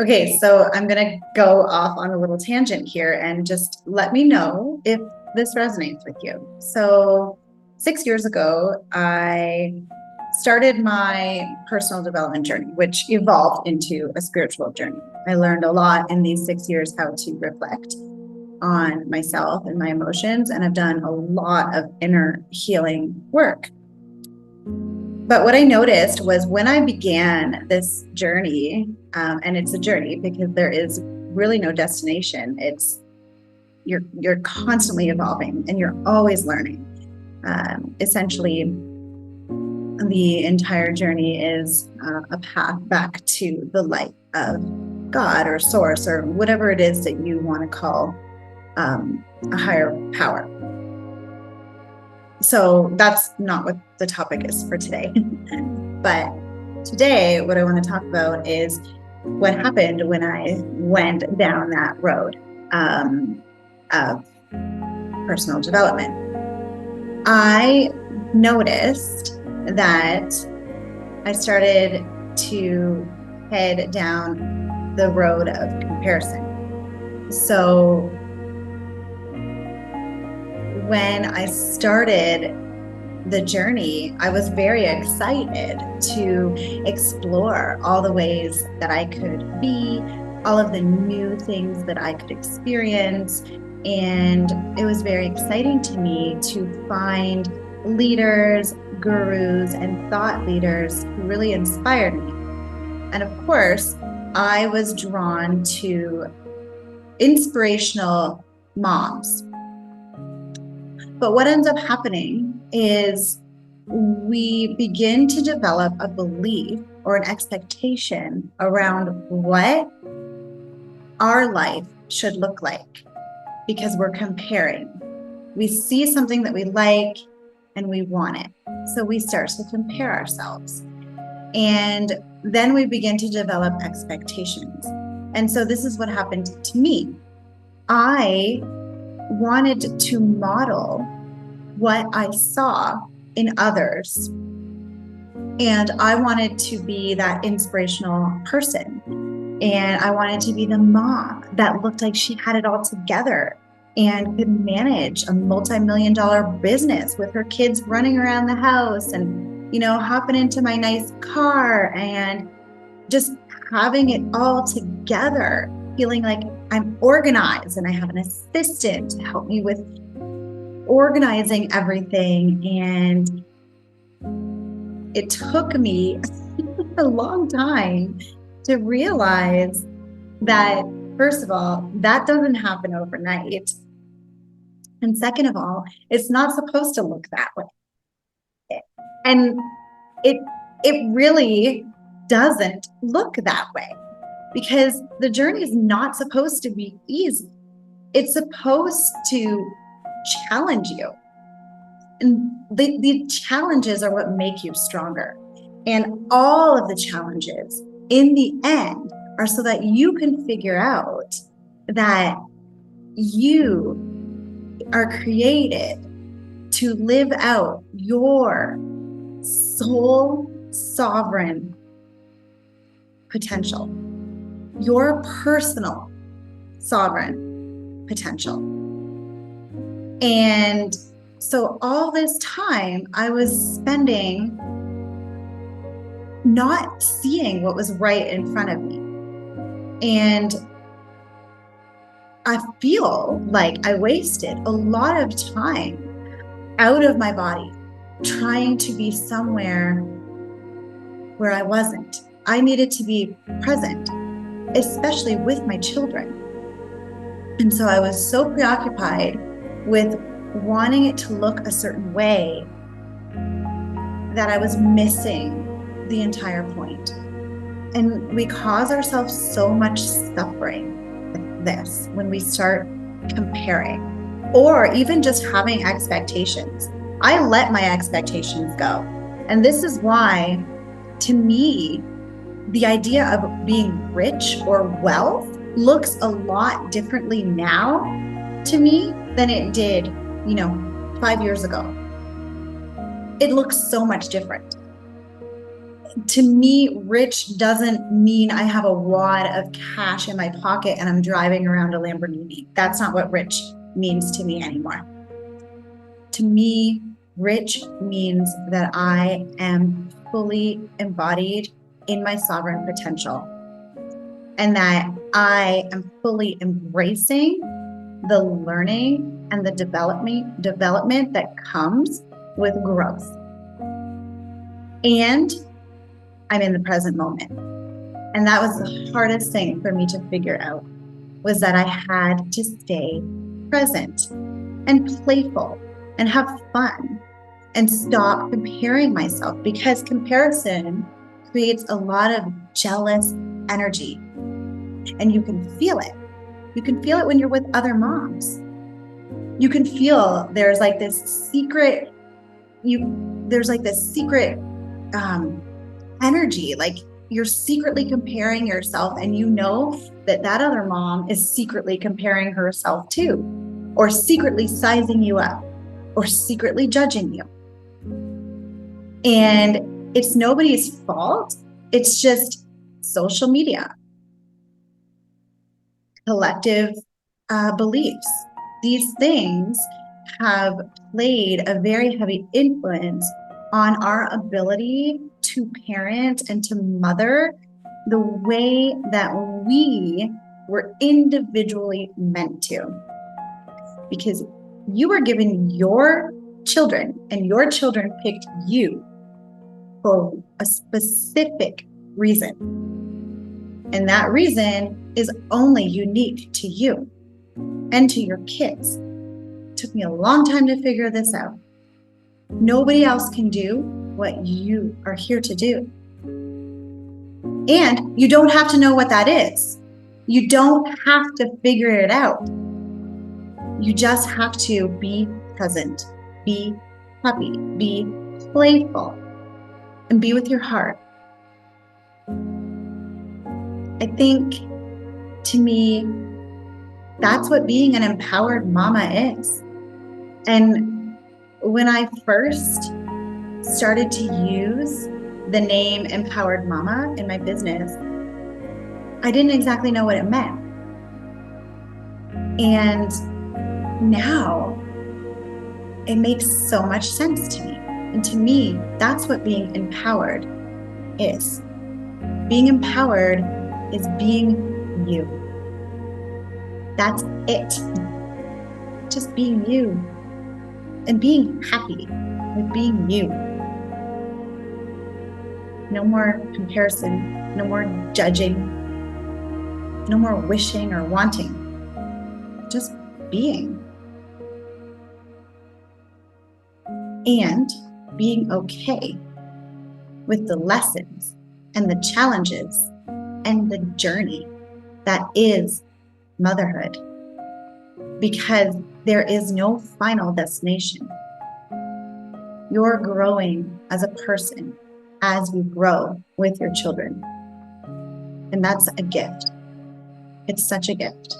Okay, so I'm going to go off on a little tangent here and just let me know if this resonates with you. So, 6 years ago, I started my personal development journey, which evolved into a spiritual journey. I learned a lot in these 6 years how to reflect on myself and my emotions, and I've done a lot of inner healing work. But what I noticed was when I began this journey, and it's a journey because there is really no destination. You're constantly evolving and you're always learning. Essentially, the entire journey is a path back to the light of God or source or whatever it is that you want to call a higher power. So that's not what the topic is for today. But today, what I want to talk about is what happened when I went down that road of personal development. I noticed that I started to head down the road of comparison. So when I started the journey, I was very excited to explore all the ways that I could be, all of the new things that I could experience. And it was very exciting to me to find leaders, gurus, and thought leaders who really inspired me. And of course, I was drawn to inspirational moms. But what ends up happening is we begin to develop a belief or an expectation around what our life should look like because we're comparing. We see something that we like and we want it. So we start to compare ourselves. And then we begin to develop expectations. And so this is what happened to me. I wanted to model what I saw in others. And I wanted to be that inspirational person. And I wanted to be the mom that looked like she had it all together and could manage a multi-million-dollar business with her kids running around the house and, hopping into my nice car and just having it all together, feeling like I'm organized and I have an assistant to help me with organizing everything. And it took me a long time to realize that, first of all, that doesn't happen overnight. And second of all, it's not supposed to look that way. And it really doesn't look that way because the journey is not supposed to be easy. It's supposed to challenge you. And the challenges are what make you stronger. And all of the challenges in the end are so that you can figure out that you are created to live out your soul sovereign potential, your personal sovereign potential. And so all this time I was spending not seeing what was right in front of me. And I feel like I wasted a lot of time out of my body trying to be somewhere where I wasn't. I needed to be present, especially with my children. And so I was so preoccupied with wanting it to look a certain way that I was missing the entire point. And we cause ourselves so much suffering with this when we start comparing or even just having expectations. I let my expectations go. And this is why, to me, the idea of being rich or wealth looks a lot differently now to me than it did, 5 years ago. It looks so much different. To me, rich doesn't mean I have a wad of cash in my pocket and I'm driving around a Lamborghini. That's not what rich means to me anymore. To me, rich means that I am fully embodied in my sovereign potential and that I am fully embracing the learning and the development that comes with growth. And I'm in the present moment. And that was the hardest thing for me to figure out, was that I had to stay present and playful and have fun and stop comparing myself, because comparison creates a lot of jealous energy. And you can feel it. You can feel it when you're with other moms. You can feel there's like this secret, energy, like you're secretly comparing yourself, and you know that that other mom is secretly comparing herself too, or secretly sizing you up, or secretly judging you. And it's nobody's fault. It's just social media, collective beliefs. These things have played a very heavy influence on our ability to parent and to mother the way that we were individually meant to. Because you were given your children, and your children picked you for a specific reason. And that reason is only unique to you and to your kids. It took me a long time to figure this out. Nobody else can do what you are here to do. And you don't have to know what that is. You don't have to figure it out. You just have to be present, be happy, be playful, and be with your heart. I think, to me, that's what being an empowered mama is. And when I first started to use the name Empowered Mama in my business, I didn't exactly know what it meant. And now it makes so much sense to me. And to me, that's what being empowered is. Being empowered is being you. That's it. Just being you and being happy with being you. No more comparison, no more judging, no more wishing or wanting. Just being. And being okay with the lessons and the challenges and the journey that is motherhood. Because there is no final destination. You're growing as a person as you grow with your children. And that's a gift. It's such a gift.